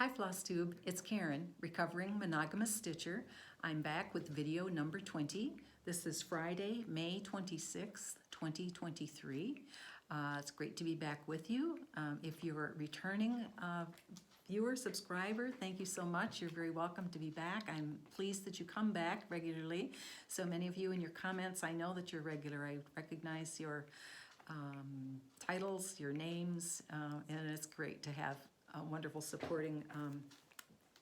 Hi Flosstube, it's Karen, recovering monogamous stitcher. I'm back with video number 20. This is Friday, May 26th, 2023. It's great to be back with you. If you're a returning viewer, subscriber, thank you so much. You're very welcome to be back. I'm pleased that you come back regularly. So many of you in your comments, I know that you're regular. I recognize your titles, your names, and it's great to have a wonderful supporting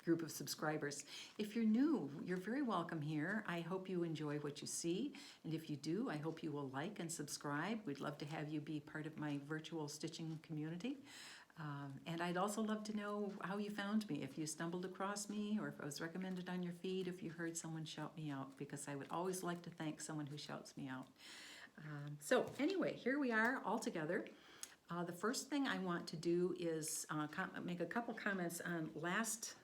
group of subscribers. If you're new, you're very welcome here. I hope you enjoy what you see, and if you do, I hope you will like and subscribe. We'd love to have you be part of my virtual stitching community. And I'd also love to know how you found me, if you stumbled across me or if I was recommended on your feed, if you heard someone shout me out, because I would always like to thank someone who shouts me out. So anyway, here we are all together. The first thing I want to do is make a couple comments on last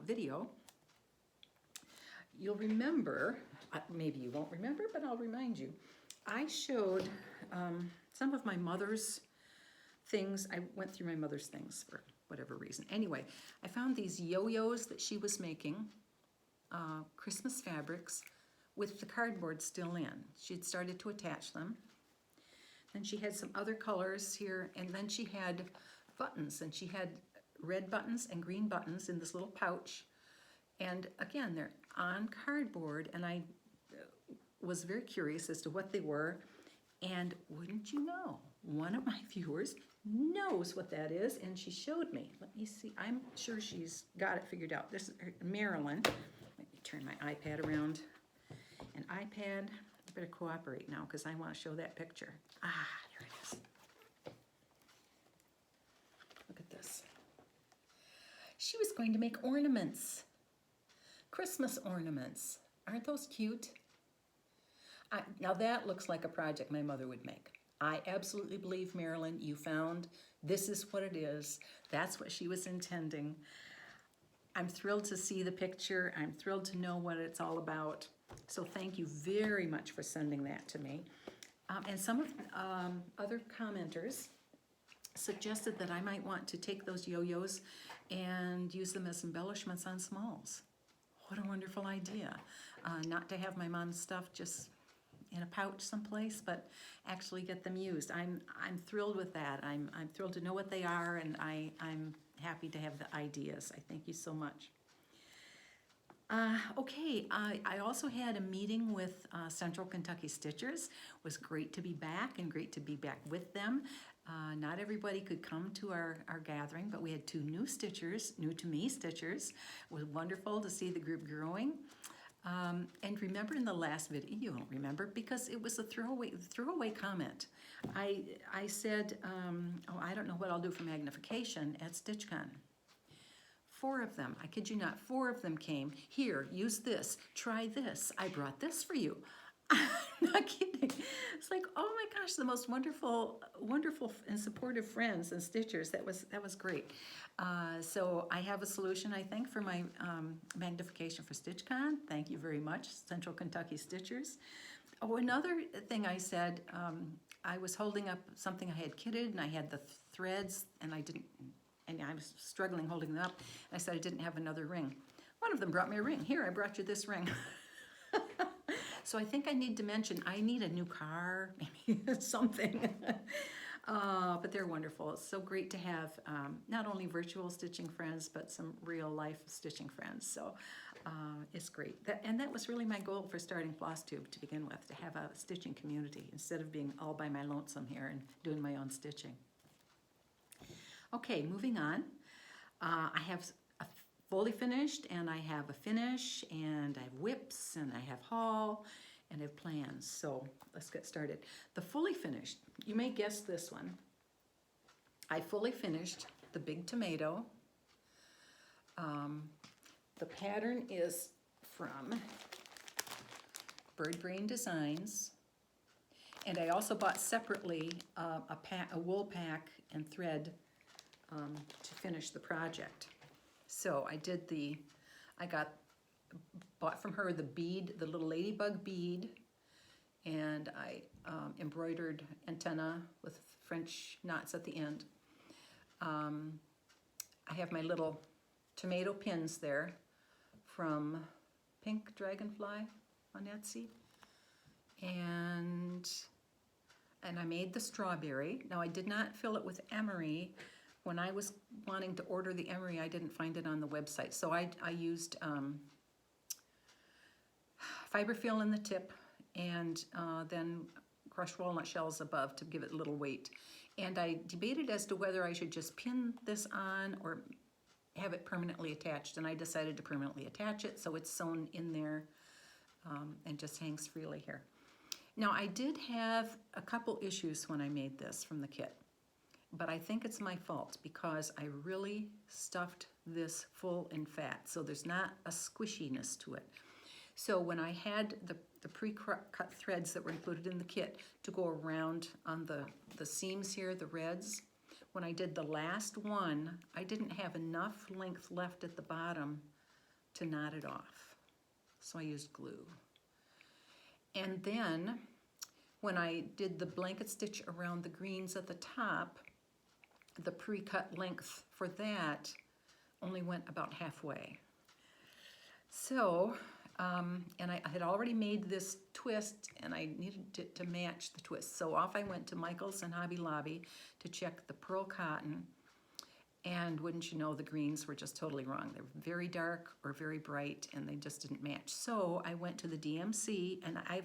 video. You'll remember, maybe you won't remember, but I'll remind you. I showed some of my mother's things. I went through my mother's things for whatever reason. Anyway, I found these yo-yos that she was making, Christmas fabrics, with the cardboard still in. She had started to attach them. And she had some other colors here, and then she had buttons, and she had red buttons and green buttons in this little pouch. And again, they're on cardboard, and I was very curious as to what they were. And wouldn't you know, one of my viewers knows what that is, and she showed me. Let me see, I'm sure she's got it figured out. This is Marilyn. Let me turn my iPad around. An iPad. Better cooperate now because I want to show that picture. Ah, here it is. Look at this. She was going to make ornaments. Christmas ornaments. Aren't those cute? Now that looks like a project my mother would make. I absolutely believe, Marilyn, you found this is what it is. That's what she was intending. I'm thrilled to see the picture. I'm thrilled to know what it's all about. So thank you very much for sending that to me. And some of other commenters suggested that I might want to take those yo-yos and use them as embellishments on smalls. What a wonderful idea. Not to have my mom's stuff just in a pouch someplace, but actually get them used. I'm thrilled with that. I'm thrilled to know what they are, and I'm happy to have the ideas. I thank you so much. Okay, I also had a meeting with Central Kentucky Stitchers. It was great to be back and great to be back with them. Not everybody could come to our gathering, but we had two new stitchers, new to me stitchers. It was wonderful to see the group growing. And remember in the last video, you won't remember because it was a throwaway comment. I said, oh, I don't know what I'll do for magnification at StitchCon. 4 of them, I kid you not, 4 of them came. Here, use this, try this. I brought this for you. I'm not kidding. It's like, oh my gosh, the most wonderful and supportive friends and stitchers. That was great. So I have a solution, I think, for my magnification for StitchCon. Thank you very much, Central Kentucky Stitchers. Oh, another thing I said, I was holding up something I had kitted, and I had the threads, and I was struggling holding them up. And I said I didn't have another ring. One of them brought me a ring. Here, I brought you this ring. So I think I need to mention, I need a new car, maybe something. But they're wonderful. It's so great to have not only virtual stitching friends, but some real life stitching friends. So it's great. And that was really my goal for starting Flosstube to begin with, to have a stitching community instead of being all by my lonesome here and doing my own stitching. Okay, moving on. I have a fully finished, and I have a finish, and I have WIPs, and I have haul, and I have plans. So let's get started. The fully finished, you may guess this one. I fully finished the big tomato. The pattern is from Bird Brain Designs. And I also bought separately a wool pack and thread to finish the project. So bought from her the bead, the little ladybug bead, and I embroidered antenna with French knots at the end. I have my little tomato pins there from Pink Dragonfly on Etsy. And I made the strawberry. Now I did not fill it with emery. When I was wanting to order the emery, I didn't find it on the website. So I used fiberfill in the tip and then crushed walnut shells above to give it a little weight. And I debated as to whether I should just pin this on or have it permanently attached. And I decided to permanently attach it, so it's sewn in there and just hangs freely here. Now I did have a couple issues when I made this from the kit, but I think it's my fault because I really stuffed this full and fat, so there's not a squishiness to it. So when I had the pre-cut threads that were included in the kit to go around on the seams here, the reds, when I did the last one, I didn't have enough length left at the bottom to knot it off. So I used glue. And then when I did the blanket stitch around the greens at the top, the pre-cut length for that only went about halfway. So, and I had already made this twist and I needed it to match the twist. So off I went to Michael's and Hobby Lobby to check the pearl cotton, and wouldn't you know, the greens were just totally wrong. They were very dark or very bright and they just didn't match. So I went to the DMC and I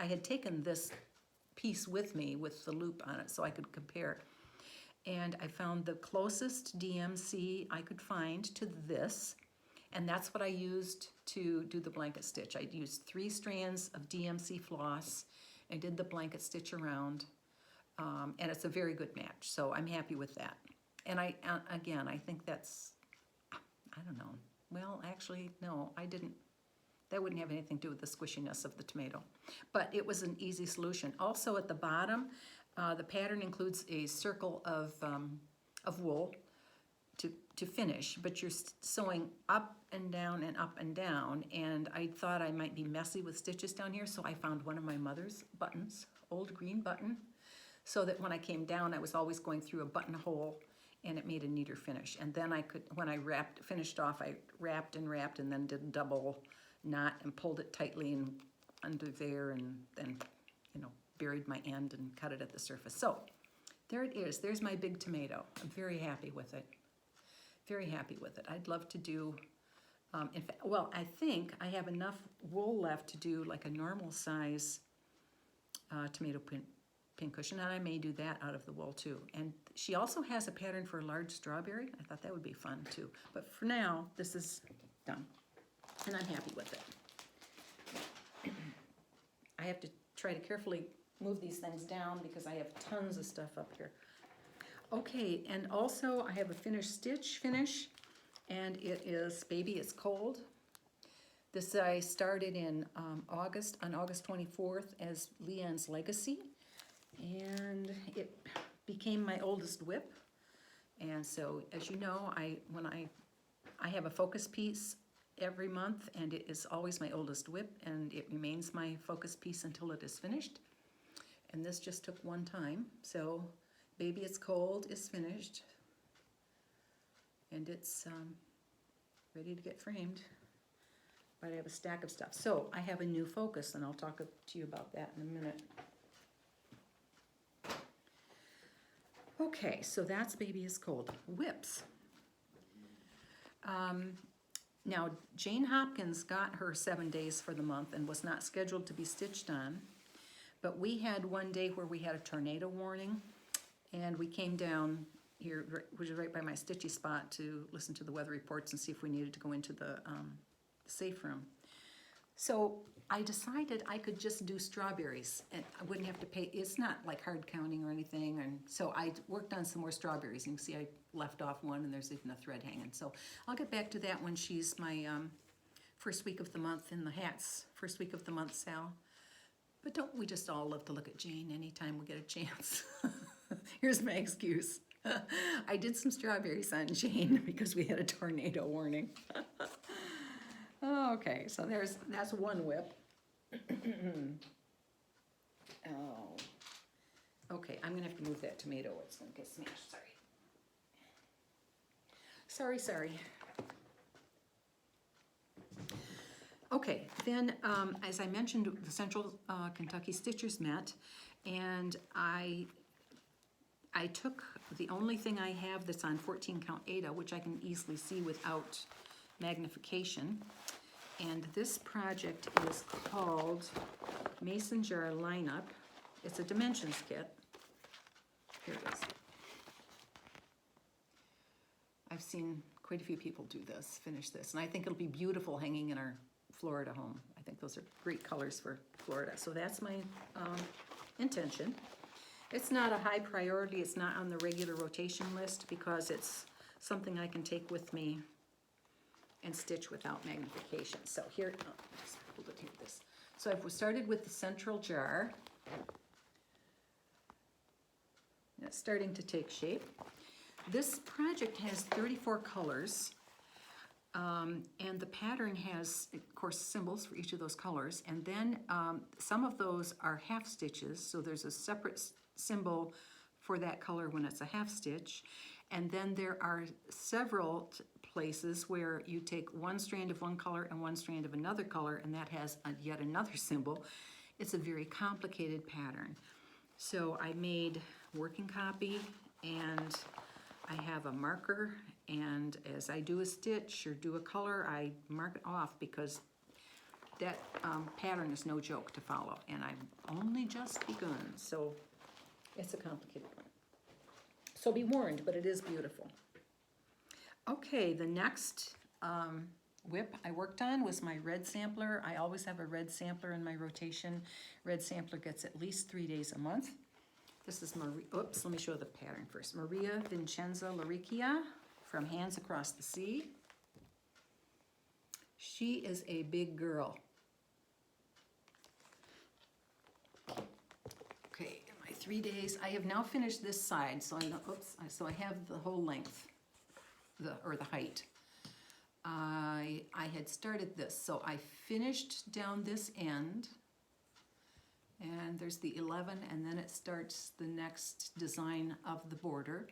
had taken this piece with me with the loop on it so I could compare. And I found the closest DMC I could find to this, and that's what I used to do the blanket stitch. I used 3 strands of DMC floss and did the blanket stitch around, and it's a very good match, so I'm happy with that. And again, I think that's, I don't know, well, actually, no, I didn't, that wouldn't have anything to do with the squishiness of the tomato, but it was an easy solution. Also at the bottom, the pattern includes a circle of wool to finish, but you're sewing up and down and up and down, and I thought I might be messy with stitches down here, so I found one of my mother's buttons, old green button, so that when I came down I was always going through a buttonhole, and it made a neater finish. And then I could, when I finished off, I wrapped and then did a double knot and pulled it tightly and under there, and then, you know, buried my end and cut it at the surface. So there it is. There's my big tomato. I'm very happy with it. Very happy with it. I'd love to do, in fact, well, I think I have enough wool left to do like a normal size tomato pin cushion, and I may do that out of the wool too. And she also has a pattern for a large strawberry. I thought that would be fun too. But for now, this is done, and I'm happy with it. I have to try to carefully move these things down because I have tons of stuff up here. Okay, and also I have a finished stitch finish, and it is Baby It's Cold. This I started in August, on August 24th as Leanne's Legacy, and it became my oldest WIP. And so, as you know, I have a focus piece every month, and it is always my oldest WIP, and it remains my focus piece until it is finished. And this just took one time, so Baby It's Cold is finished, and it's ready to get framed, but I have a stack of stuff. So I have a new focus, and I'll talk to you about that in a minute. Okay, so that's Baby Is Cold. WIPs. Now, Jane Hopkins got her 7 days for the month and was not scheduled to be stitched on, but we had one day where we had a tornado warning, and we came down here, which is right by my stitchy spot, to listen to the weather reports and see if we needed to go into the safe room. So I decided I could just do strawberries, and I wouldn't have to pay. It's not like hard counting or anything, and so I worked on some more strawberries. You can see I left off one, and there's even a thread hanging. So I'll get back to that when she's my first week of the month in the hats, first week of the month Sal. But don't we just all love to look at Jane anytime we get a chance? Here's my excuse. I did some strawberries on Jane because we had a tornado warning. Okay, so that's one WIP. Oh. Okay, I'm gonna have to move that tomato. It's gonna get smashed, sorry. Sorry. Okay, then, as I mentioned, the Central Kentucky Stitchers met, and I took the only thing I have that's on 14 count Ada, which I can easily see without magnification. And this project is called Mason Jar Lineup. It's a dimensions kit. Here it is. I've seen quite a few people do this, finish this, and I think it'll be beautiful hanging in our Florida home. I think those are great colors for Florida. So that's my intention. It's not a high priority. It's not on the regular rotation list because it's something I can take with me and stitch without magnification. So here, just hold it here, this. So I've started with the central jar. It's starting to take shape. This project has 34 colors, and the pattern has, of course, symbols for each of those colors, and then some of those are half stitches, so there's a separate symbol for that color when it's a half stitch, and then there are several places where you take one strand of one color and one strand of another color, and that has yet another symbol. It's a very complicated pattern. So I made working copy, and I have a marker, and as I do a stitch or do a color, I mark it off because that pattern is no joke to follow, and I've only just begun, so it's a complicated one. So be warned, but it is beautiful. Okay, the next WIP I worked on was my red sampler. I always have a red sampler in my rotation. Red sampler gets at least 3 days a month. This is Maria, oops, let me show the pattern first. Maria Vincenza Larrichia from Hands Across the Sea. She is a big girl. Okay, in my 3 days, I have now finished this side, so I have the whole length, or the height. I had started this, so I finished down this end, and there's the 11, and then it starts the next design of the border.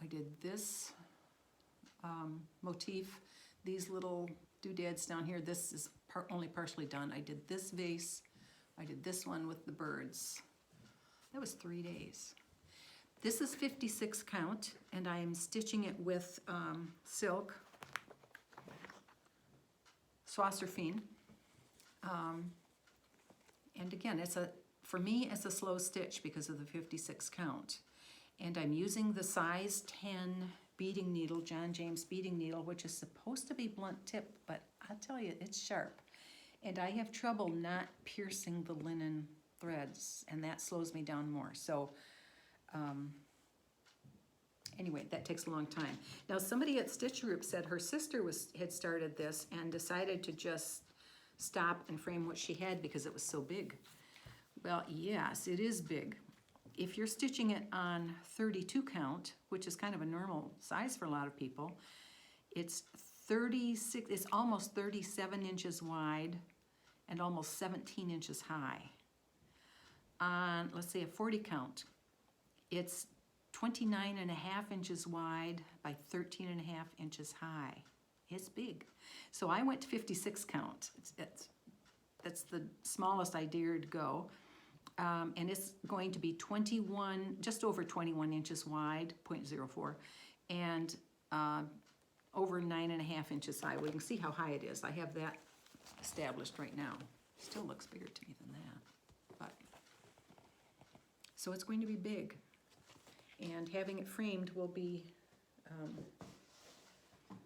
I did this motif, these little doodads down here. This is only partially done. I did this vase. I did this one with the birds. That was 3 days. This is 56 count, and I am stitching it with silk, Saucerfine. And again, for me, it's a slow stitch because of the 56 count. And I'm using the size 10 beading needle, John James beading needle, which is supposed to be blunt tip, but I'll tell you, it's sharp. And I have trouble not piercing the linen threads, and that slows me down more. So anyway, that takes a long time. Now, somebody at Stitch Group said her sister had started this and decided to just stop and frame what she had because it was so big. Well, yes, it is big. If you're stitching it on 32 count, which is kind of a normal size for a lot of people, it's almost 37 inches wide and almost 17 inches high. On, let's say, a 40 count, it's 29 and a half inches wide by 13 and a half inches high. It's big. So I went to 56 count. That's the smallest I dared go. And it's going to be just over 21 inches wide, 0.04, and over 9.5 inches high. Well, you can see how high it is. I have that established right now. Still looks bigger to me than that. But so it's going to be big. And having it framed will be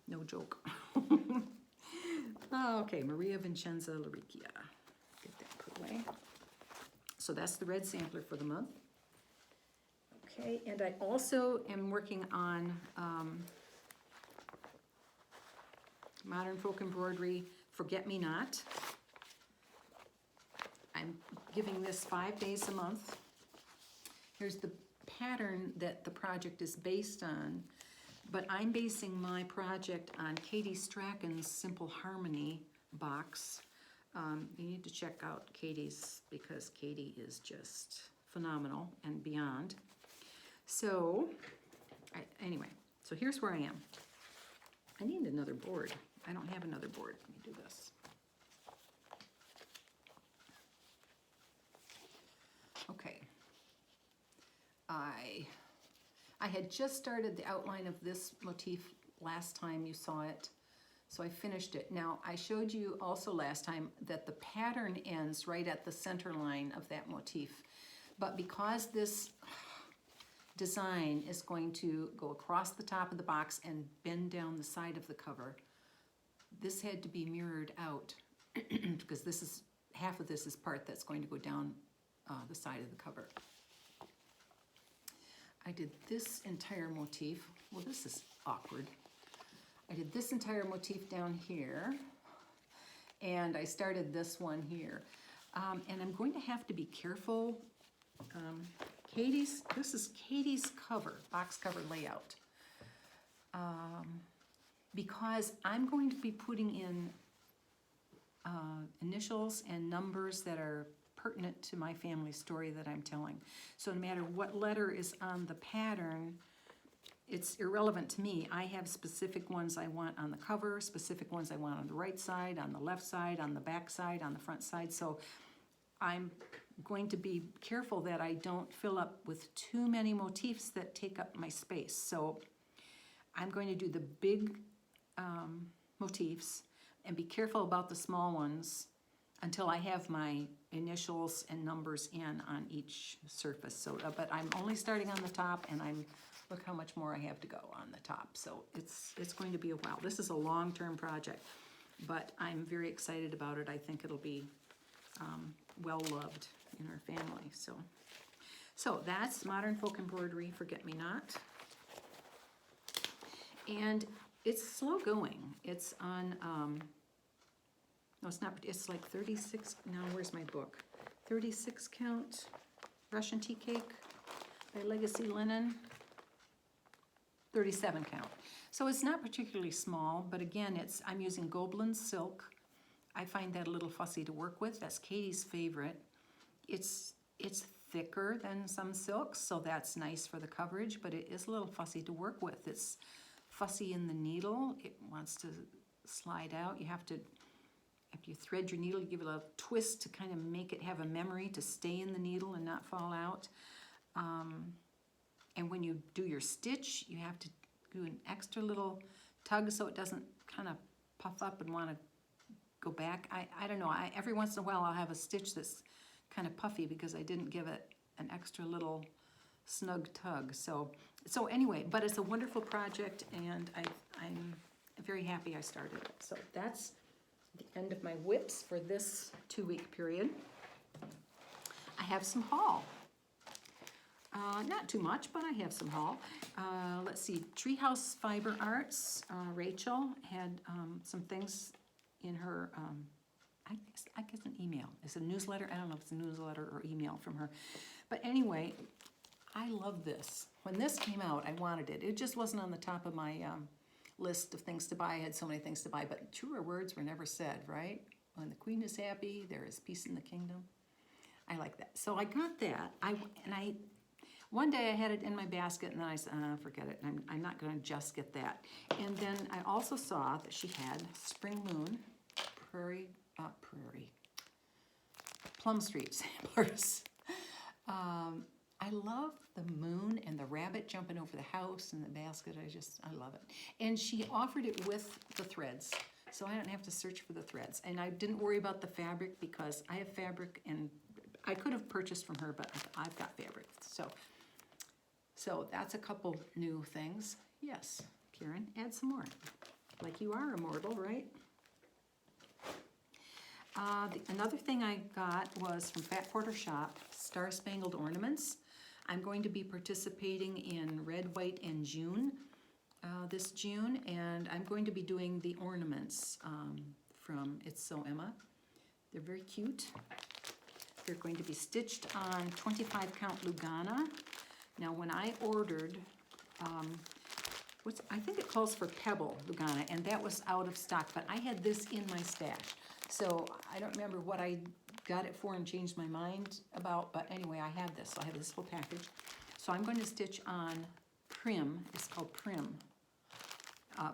no joke. Okay, Maria Vincenza Larrichia. Get that put away. So that's the red sampler for the month. Okay, and I also am working on Modern Folk Embroidery Forget Me Not. I'm giving this 5 days a month. Here's the pattern that the project is based on, but I'm basing my project on Katie Strachan's Simple Harmony box. You need to check out Katie's because Katie is just phenomenal and beyond. So, anyway, so here's where I am. I need another board. I don't have another board. Let me do this. I had just started the outline of this motif last time you saw it, so I finished it. Now, I showed you also last time that the pattern ends right at the center line of that motif. But because this design is going to go across the top of the box and bend down the side of the cover, this had to be mirrored out because this is, half of this is part that's going to go down the side of the cover. I did this entire motif. Well, this is awkward. I did this entire motif down here, and I started this one here. And I'm going to have to be careful. This is Katie's cover, box cover layout. Because I'm going to be putting in initials and numbers that are pertinent to my family story that I'm telling. So no matter what letter is on the pattern, it's irrelevant to me. I have specific ones I want on the cover, specific ones I want on the right side, on the left side, on the back side, on the front side. So I'm going to be careful that I don't fill up with too many motifs that take up my space. So I'm going to do the big motifs and be careful about the small ones until I have my initials and numbers in on each surface. So, but I'm only starting on the top, and look how much more I have to go on the top. So it's going to be a while. This is a long-term project, but I'm very excited about it. I think it'll be well-loved in our family. So that's Modern Folk Embroidery Forget-Me-Not. And it's slow going. It's on, no, it's not, it's like 36, now where's my book? 36 count Russian tea cake by Legacy Linen. 37 count. So it's not particularly small, but again, I'm using Gobelin silk. I find that a little fussy to work with. That's Katie's favorite. It's thicker than some silks, so that's nice for the coverage, but it is a little fussy to work with. It's fussy in the needle. It wants to slide out. You have to, after you thread your needle, you give it a twist to kind of make it have a memory to stay in the needle and not fall out. And when you do your stitch, you have to do an extra little tug so it doesn't kind of puff up and want to go back. I don't know. Every once in a while I'll have a stitch that's kind of puffy because I didn't give it an extra little snug tug. So anyway, but it's a wonderful project, and I'm very happy I started it. So that's the end of my WIPs for this 2-week period. I have some haul. Not too much, but I have some haul. Let's see, Treehouse Fiber Arts. Rachel had some things in her, I guess an email. It's a newsletter. I don't know if it's a newsletter or email from her. But anyway, I love this. When this came out, I wanted it. It just wasn't on the top of my list of things to buy. I had so many things to buy, but truer words were never said, right? When the queen is happy, there is peace in the kingdom. I like that. So I got that. One day I had it in my basket, and then I said, forget it. I'm not going to just get that. And then I also saw that she had Spring Moon Plum Street samplers. I love the moon and the rabbit jumping over the house and the basket. I love it. And she offered it with the threads, so I don't have to search for the threads. And I didn't worry about the fabric because I have fabric, and I could have purchased from her, but I've got fabric. So that's a couple new things. Yes, Karen, add some more. Like you are immortal, right? Another thing I got was from Fat Quarter Shop, Star Spangled Ornaments. I'm going to be participating in Red, White, and June this June, and I'm going to be doing the ornaments from It's So Emma. They're very cute. They're going to be stitched on 25 count Lugana. Now when I ordered, I think it calls for Pebble Lugana, and that was out of stock, but I had this in my stash. So I don't remember what I got it for and changed my mind about, but anyway, I have this. So I have this whole package. So I'm going to stitch on Prim. It's called Prim,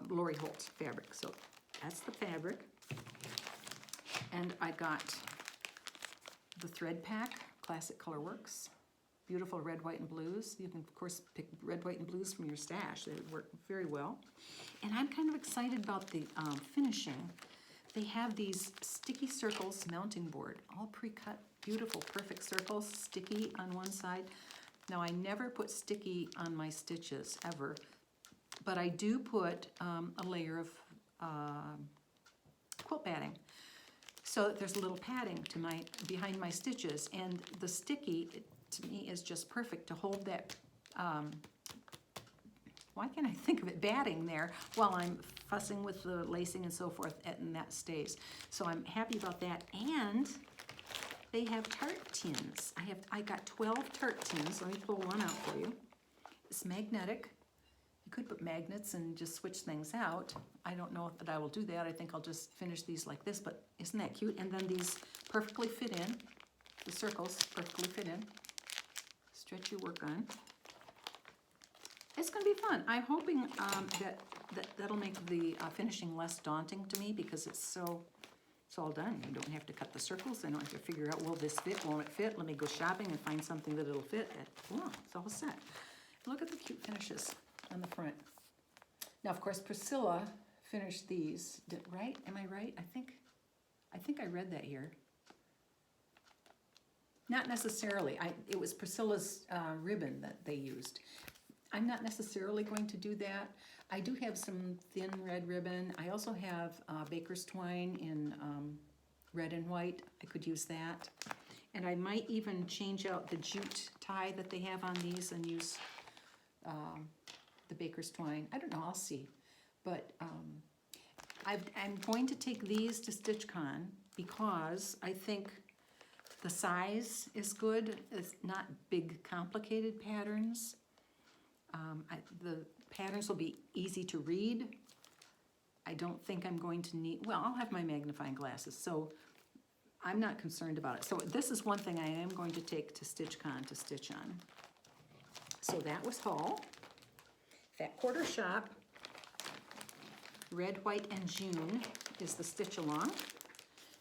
Lori Holt fabric. So that's the fabric. And I got the thread pack, Classic Color Works. beautiful red, white, and blues. You can, of course, pick red, white, and blues from your stash. They work very well. And I'm kind of excited about the finishing. They have these sticky circles mounting board, all pre-cut, beautiful, perfect circles, sticky on one side. Now, I never put sticky on my stitches, ever, but I do put a layer of quilt batting. So that there's a little padding to behind my stitches, and the sticky, to me, is just perfect to hold that, why can't I think of it, batting there while I'm fussing with the lacing and so forth, and that stays. So I'm happy about that. And they have tart tins. I got 12 tart tins. Let me pull one out for you. It's magnetic. You could put magnets and just switch things out. I don't know that I will do that. I think I'll just finish these like this, but isn't that cute? And then these perfectly fit in. The circles perfectly fit in. Stretch your work on. It's going to be fun. I'm hoping that'll make the finishing less daunting to me, because it's all done. You don't have to cut the circles. I don't have to figure out, will this fit, won't it fit? Let me go shopping and find something that it'll fit. Oh, it's all set. Look at the cute finishes on the front. Now, of course, Priscilla finished these, right? Am I right? I think I read that here. Not necessarily. It was Priscilla's ribbon that they used. I'm not necessarily going to do that. I do have some thin red ribbon. I also have baker's twine in red and white. I could use that. And I might even change out the jute tie that they have on these and use the baker's twine. I don't know, I'll see. But I'm going to take these to StitchCon because I think the size is good. It's not big, complicated patterns. The patterns will be easy to read. I don't think I'm going to need, well, I'll have my magnifying glasses, so I'm not concerned about it. So this is one thing I am going to take to StitchCon to stitch on. So that was Haul. Fat Quarter Shop, Red, White, and June is the stitch along.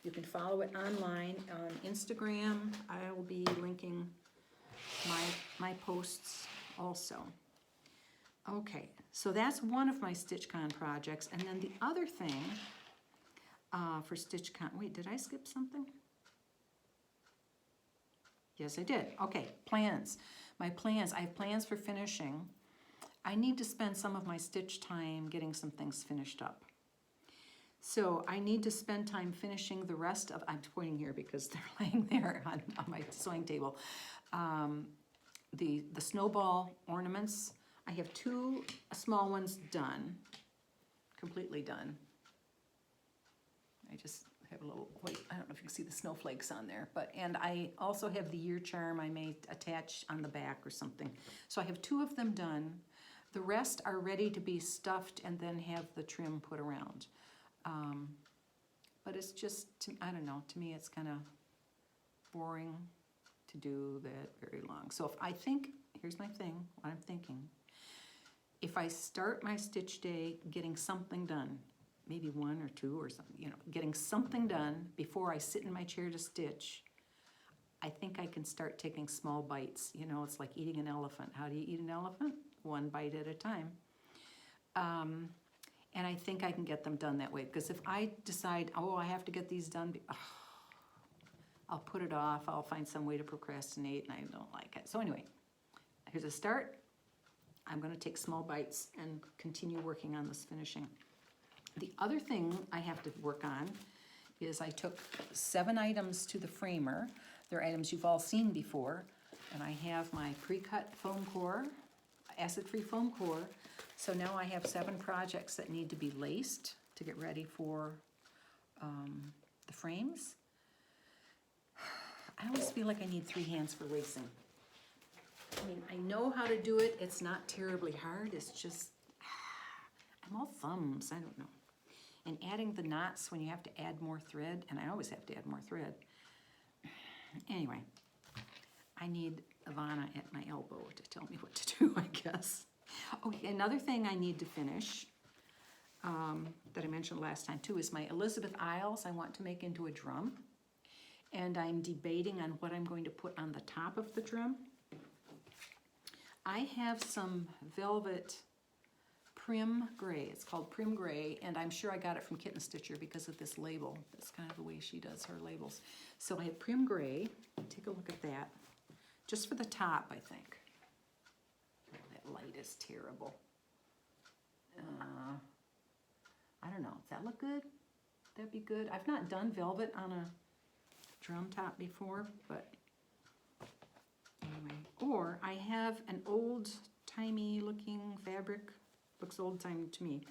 You can follow it online on Instagram. I will be linking my posts also. Okay, so that's one of my StitchCon projects. And then the other thing for StitchCon, wait, did I skip something? Yes, I did. Okay, plans. My plans, I have plans for finishing. I need to spend some of my stitch time getting some things finished up. So I need to spend time finishing the rest of, I'm pointing here because they're laying there on my sewing table. The snowball ornaments, I have 2 small ones done, completely done. I just have a little, wait, I don't know if you can see the snowflakes on there, and I also have the year charm I may attach on the back or something. So I have 2 of them done. The rest are ready to be stuffed and then have the trim put around. But it's just, I don't know, to me it's kind of boring to do that very long. So if I think, here's my thing, what I'm thinking. If I start my stitch day getting something done, maybe 1 or 2 or something, you know, getting something done before I sit in my chair to stitch, I think I can start taking small bites. You know, it's like eating an elephant. How do you eat an elephant? 1 bite at a time. And I think I can get them done that way, because if I decide, oh, I have to get these done, I'll put it off. I'll find some way to procrastinate, and I don't like it. So anyway, here's a start. I'm going to take small bites and continue working on this finishing. The other thing I have to work on is I took 7 items to the framer. They're items you've all seen before. And I have my pre-cut foam core, acid-free foam core. So now I have 7 projects that need to be laced to get ready for the frames. I always feel like I need 3 hands for lacing. I mean, I know how to do it. It's not terribly hard. It's just, I'm all thumbs. I don't know. And adding the knots when you have to add more thread, and I always have to add more thread. Anyway, I need Ivana at my elbow to tell me what to do, I guess. Oh, another thing I need to finish that I mentioned last time too is my Elizabeth Isles I want to make into a drum. And I'm debating on what I'm going to put on the top of the drum. I have some velvet Prim Gray. It's called Prim Gray, and I'm sure I got it from Kitten Stitcher because of this label. That's kind of the way she does her labels. So I have Prim Gray. Take a look at that. Just for the top, I think. Oh, that light is terrible. I don't know. Does that look good? That'd be good. I've not done velvet on a drum top before, but anyway. Or I have an old-timey looking fabric. Looks old-timey to me.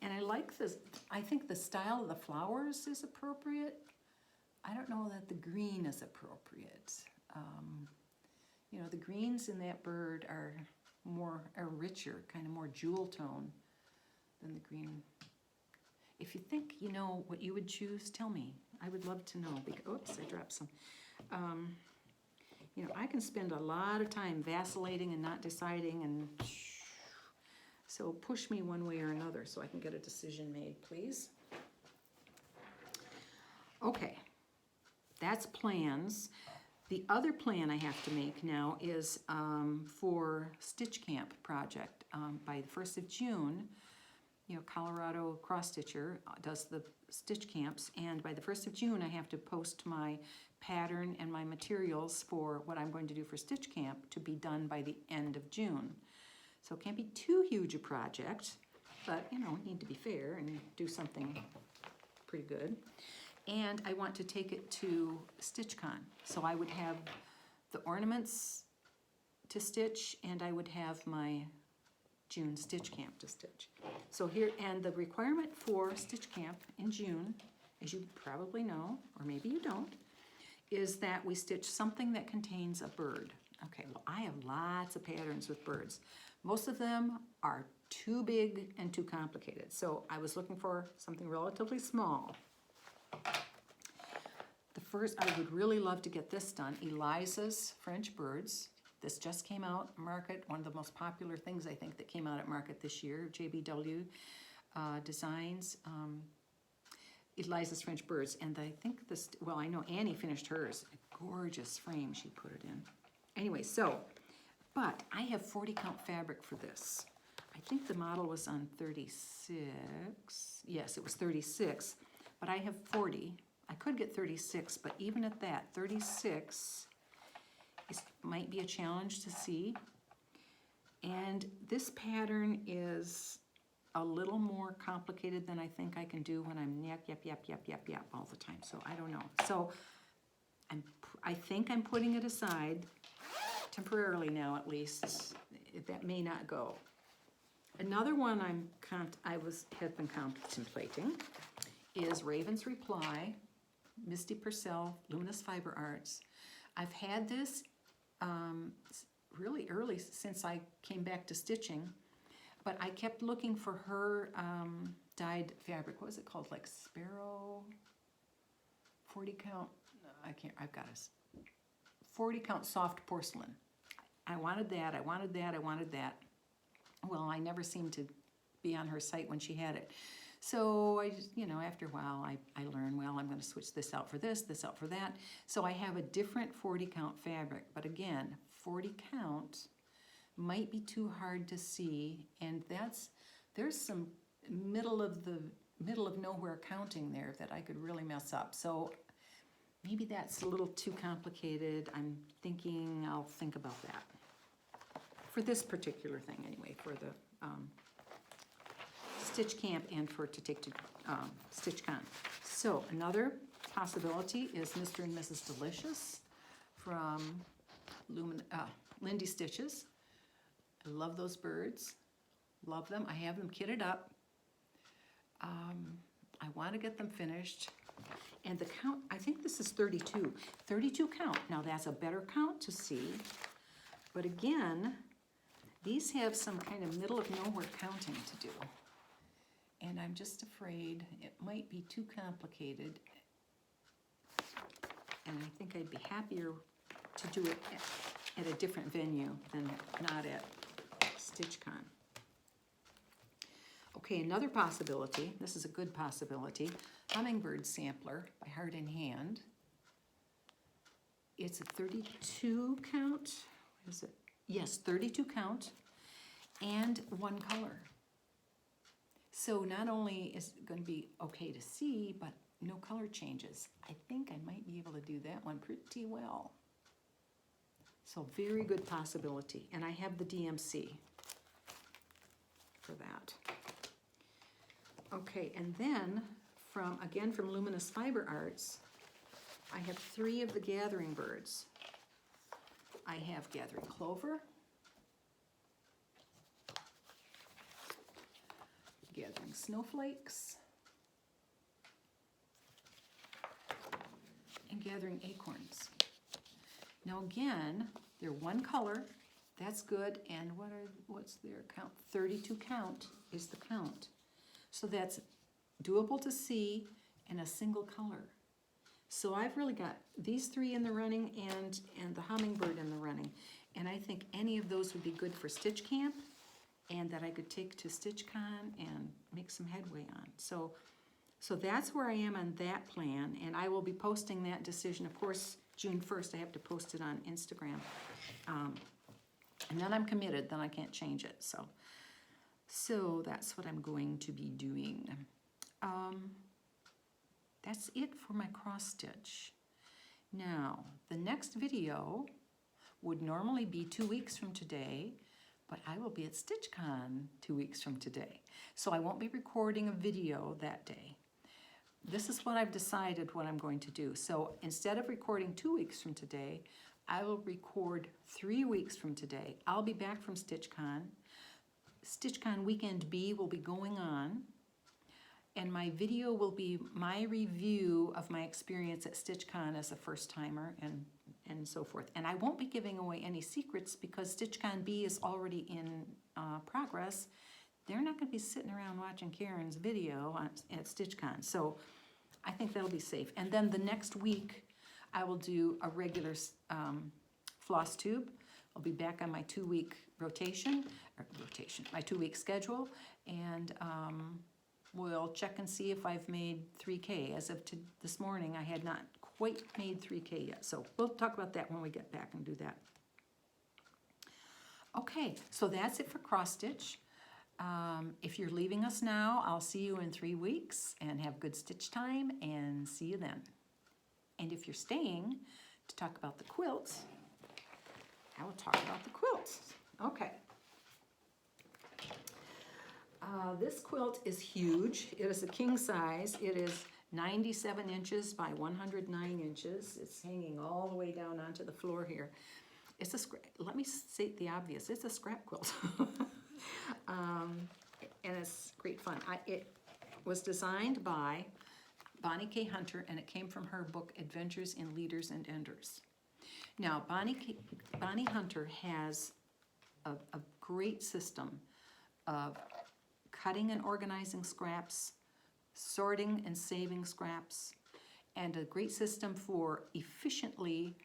And I like this. I think the style of the flowers is appropriate. I don't know that the green is appropriate. You know, the greens in that bird are richer, kind of more jewel tone than the green. If you think you know what you would choose, tell me. I would love to know. Oops, I dropped some. You know, I can spend a lot of time vacillating and not deciding, and so push me one way or another so I can get a decision made, please. Okay, that's plans. The other plan I have to make now is for Stitch Camp project. By the 1st of June, you know, Colorado Cross Stitcher does the Stitch Camps, and by the 1st of June I have to post my pattern and my materials for what I'm going to do for Stitch Camp to be done by the end of June. So it can't be too huge a project, but you know, need to be fair and do something pretty good. And I want to take it to StitchCon. So I would have the ornaments to stitch, and I would have my June Stitch Camp to stitch. So here, and the requirement for Stitch Camp in June, as you probably know, or maybe you don't, is that we stitch something that contains a bird. Okay, well, I have lots of patterns with birds. Most of them are too big and too complicated. So I was looking for something relatively small. The first, I would really love to get this done, Eliza's French Birds. This just came out market, one of the most popular things I think that came out at market this year, JBW Designs, Eliza's French Birds. And I think this, well, I know Annie finished hers, a gorgeous frame she put it in. Anyway, so, but I have 40 count fabric for this. I think the model was on 36, yes, it was 36, but I have 40. I could get 36, but even at that, 36 might be a challenge to see. And this pattern is a little more complicated than I think I can do when I'm yap all the time. So I don't know. So I think I'm putting it aside temporarily now, at least. That may not go. Another one have been contemplating is Raven's Reply, Misty Purcell, Luminous Fiber Arts. I've had this really early since I came back to stitching, but I kept looking for her dyed fabric. What was it called? Like Sparrow 40 count? I've got a 40 count soft porcelain. I wanted that, I wanted that, I wanted that. Well, I never seemed to be on her site when she had it. So I just, you know, after a while, I learned, well, I'm going to switch this out for this out for that. So I have a different 40 count fabric, but again, 40 count might be too hard to see, and there's some middle of nowhere counting there that I could really mess up. So maybe that's a little too complicated. I'm thinking I'll think about that. For this particular thing anyway, for the Stitch Camp and to take to StitchCon. So another possibility is Mr. and Mrs. Delicious from Lindy Stitches. I love those birds, love them. I have them kitted up. I want to get them finished. And the count, I think this is 32. 32 count. Now that's a better count to see. But again, these have some kind of middle of nowhere counting to do. And I'm just afraid it might be too complicated. And I think I'd be happier to do it at a different venue than not at StitchCon. Okay, another possibility, this is a good possibility, Hummingbird Sampler by Heart in Hand. It's a 32 count, what is it? Yes, 32 count and one color. So not only is it going to be okay to see, but no color changes. I think I might be able to do that one pretty well. So very good possibility. And I have the DMC for that. Okay, and then again from Luminous Fiber Arts, I have 3 of the Gathering Birds. I have Gathering Clover, Gathering Snowflakes, and Gathering Acorns. Now again, they're one color, that's good, and what's their count? 32 count is the count. So that's doable to see in a single color. So I've really got these 3 in the running and the Hummingbird in the running. And I think any of those would be good for Stitch Camp and that I could take to StitchCon and make some headway on. So that's where I am on that plan, and I will be posting that decision. Of course, June 1st, I have to post it on Instagram. And then I'm committed, then I can't change it. So that's what I'm going to be doing. That's it for my cross stitch. Now, the next video would normally be 2 weeks from today, but I will be at StitchCon 2 weeks from today. So I won't be recording a video that day. This is what I've decided what I'm going to do. So instead of recording 2 weeks from today, I will record 3 weeks from today. I'll be back from StitchCon. StitchCon Weekend B will be going on, and my video will be my review of my experience at StitchCon as a first-timer and so forth. And I won't be giving away any secrets because StitchCon B is already in progress. They're not going to be sitting around watching Karen's video at StitchCon, so I think that'll be safe. And then the next week, I will do a regular Flosstube. I'll be back on my 2-week my 2-week schedule, and we'll check and see if I've made 3K. As of this morning, I had not quite made 3K yet, so we'll talk about that when we get back and do that. Okay, so that's it for cross stitch. If you're leaving us now, I'll see you in 3 weeks, and have good stitch time, and see you then. And if you're staying to talk about the quilts, I will talk about the quilts. Okay. This quilt is huge. It is a king size. It is 97 inches by 109 inches. It's hanging all the way down onto the floor here. It's a let me state the obvious. It's a scrap quilt. And it's great fun. It was designed by Bonnie K. Hunter, and it came from her book, Adventures in Leaders and Enders. Now, Bonnie Hunter has a great system of cutting and organizing scraps, sorting and saving scraps, and a great system for efficiently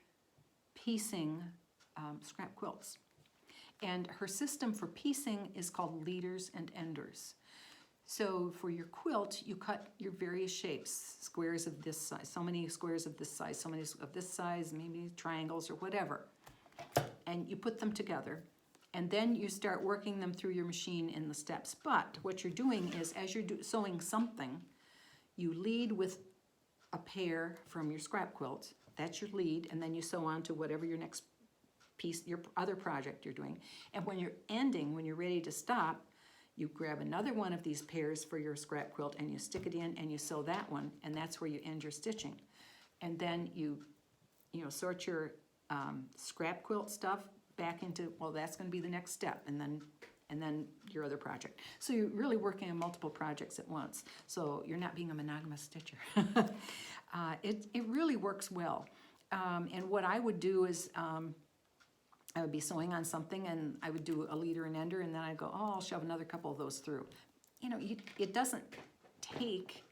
piecing scrap quilts. And her system for piecing is called Leaders and Enders. So for your quilt, you cut your various shapes, squares of this size, so many squares of this size, so many of this size, maybe triangles or whatever. And you put them together, and then you start working them through your machine in the steps. But what you're doing is, as you're sewing something, you lead with a pair from your scrap quilt. That's your lead, and then you sew on to whatever your next piece, your other project you're doing. And when you're ending, when you're ready to stop, you grab another one of these pairs for your scrap quilt and you stick it in and you sew that one, and that's where you end your stitching. And then you sort your scrap quilt stuff back into, well, that's going to be the next step, and then your other project. So you're really working on multiple projects at once. So you're not being a monogamous stitcher. It really works well. And what I would do is, I would be sewing on something, and I would do a leader and ender, and then I'd go, oh, I'll shove another couple of those through. It doesn't take,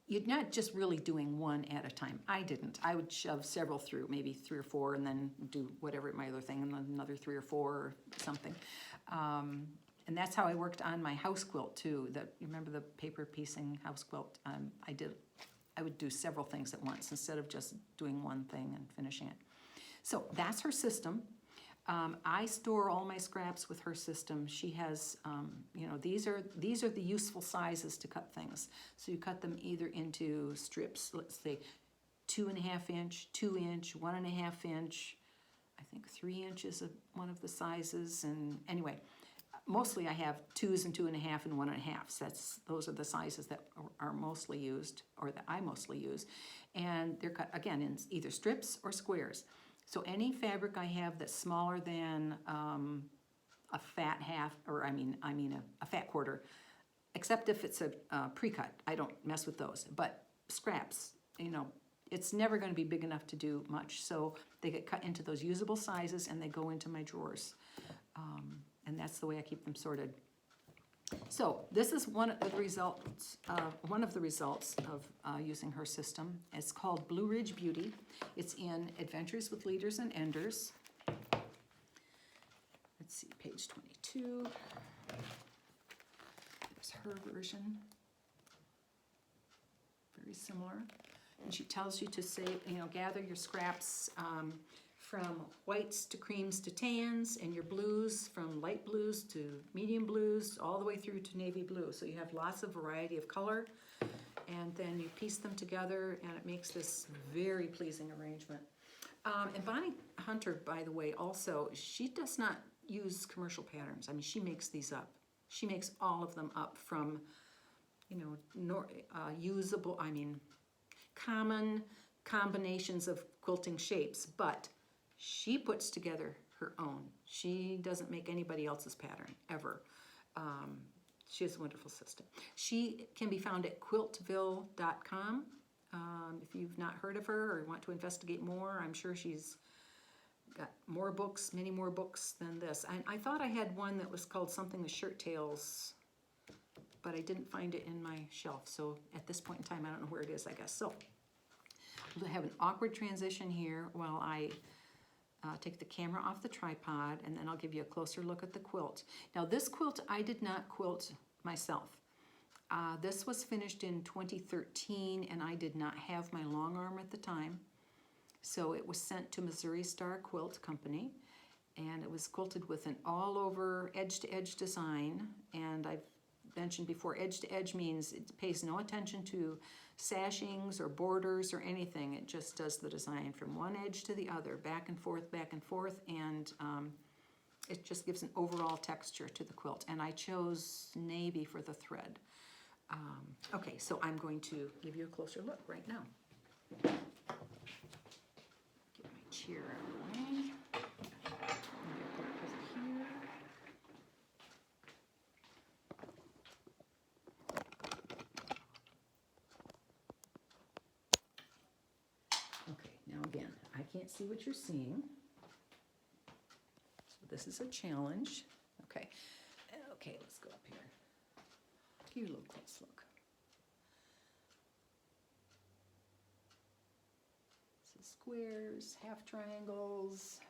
you're not just really doing one at a time. I didn't. I would shove several through, maybe 3 or 4, and then do whatever my other thing, and then another 3 or 4 or something. And that's how I worked on my house quilt too. You remember the paper piecing house quilt? I would do several things at once instead of just doing one thing and finishing it. So that's her system. I store all my scraps with her system. She has, you know, these are the useful sizes to cut things. So you cut them either into strips, let's say 2.5 inch, 2 inch, 1.5 inch, I think 3 inches of one of the sizes. And anyway, mostly I have 2s and 2.5 and 1.5. Those are the sizes that are mostly used, or that I mostly use. And they're cut, again, in either strips or squares. So any fabric I have that's smaller than a fat half, or I mean a fat quarter, except if it's a pre-cut, I don't mess with those. But scraps, you know, it's never going to be big enough to do much. So they get cut into those usable sizes and they go into my drawers. And that's the way I keep them sorted. So this is one of the results of using her system. It's called Blue Ridge Beauty. It's in Adventures with Leaders and Enders. Let's see, page 22. There's her version. Very similar. And she tells you to say, you know, gather your scraps from whites to creams to tans, and your blues from light blues to medium blues, all the way through to navy blue. So you have lots of variety of color, and then you piece them together, and it makes this very pleasing arrangement. And Bonnie Hunter, by the way, also, she does not use commercial patterns. I mean, she makes these up. She makes all of them up from, you know, common combinations of quilting shapes, but she puts together her own. She doesn't make anybody else's pattern, ever. She has a wonderful system. She can be found at quiltville.com. If you've not heard of her or want to investigate more, I'm sure she's got more books, many more books than this. I thought I had one that was called something with shirt tails, but I didn't find it in my shelf. So at this point in time, I don't know where it is, I guess. So we'll have an awkward transition here while I take the camera off the tripod, and then I'll give you a closer look at the quilt. Now this quilt I did not quilt myself. This was finished in 2013, and I did not have my long arm at the time. So it was sent to Missouri Star Quilt Company, and it was quilted with an all-over edge-to-edge design. And I've mentioned before, edge-to-edge means it pays no attention to sashings or borders or anything. It just does the design from one edge to the other, back and forth, and it just gives an overall texture to the quilt. And I chose navy for the thread. Okay, so I'm going to give you a closer look right now. Get my chair out of the way. Maybe I'll put it over here. Okay, now again, I can't see what you're seeing. So this is a challenge. Okay, let's go up here. Give you a little close look. This is squares, half triangles.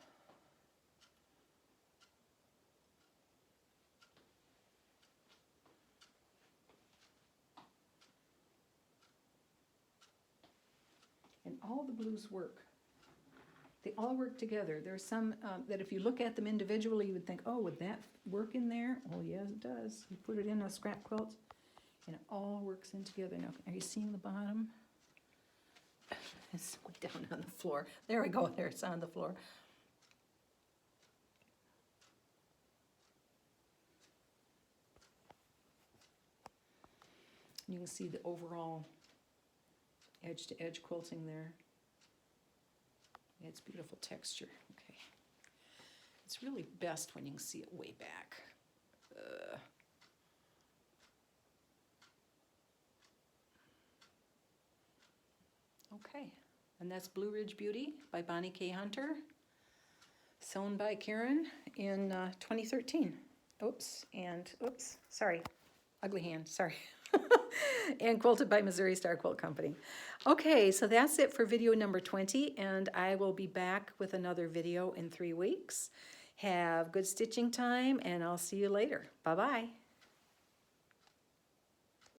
And all the blues work. They all work together. There's some that if you look at them individually, you would think, oh, would that work in there? Oh, yes, it does. You put it in a scrap quilt, and it all works in together. Now, are you seeing the bottom? It's way down on the floor. There we go. There, it's on the floor. You can see the overall edge-to-edge quilting there. It's beautiful texture. Okay. It's really best when you can see it way back. Okay, and that's Blue Ridge Beauty by Bonnie K. Hunter, sewn by Karen in 2013. Oops, sorry, ugly hand, sorry. And quilted by Missouri Star Quilt Company. Okay, so that's it for video number 20, and I will be back with another video in 3 weeks. Have good stitching time, and I'll see you later. Bye-bye.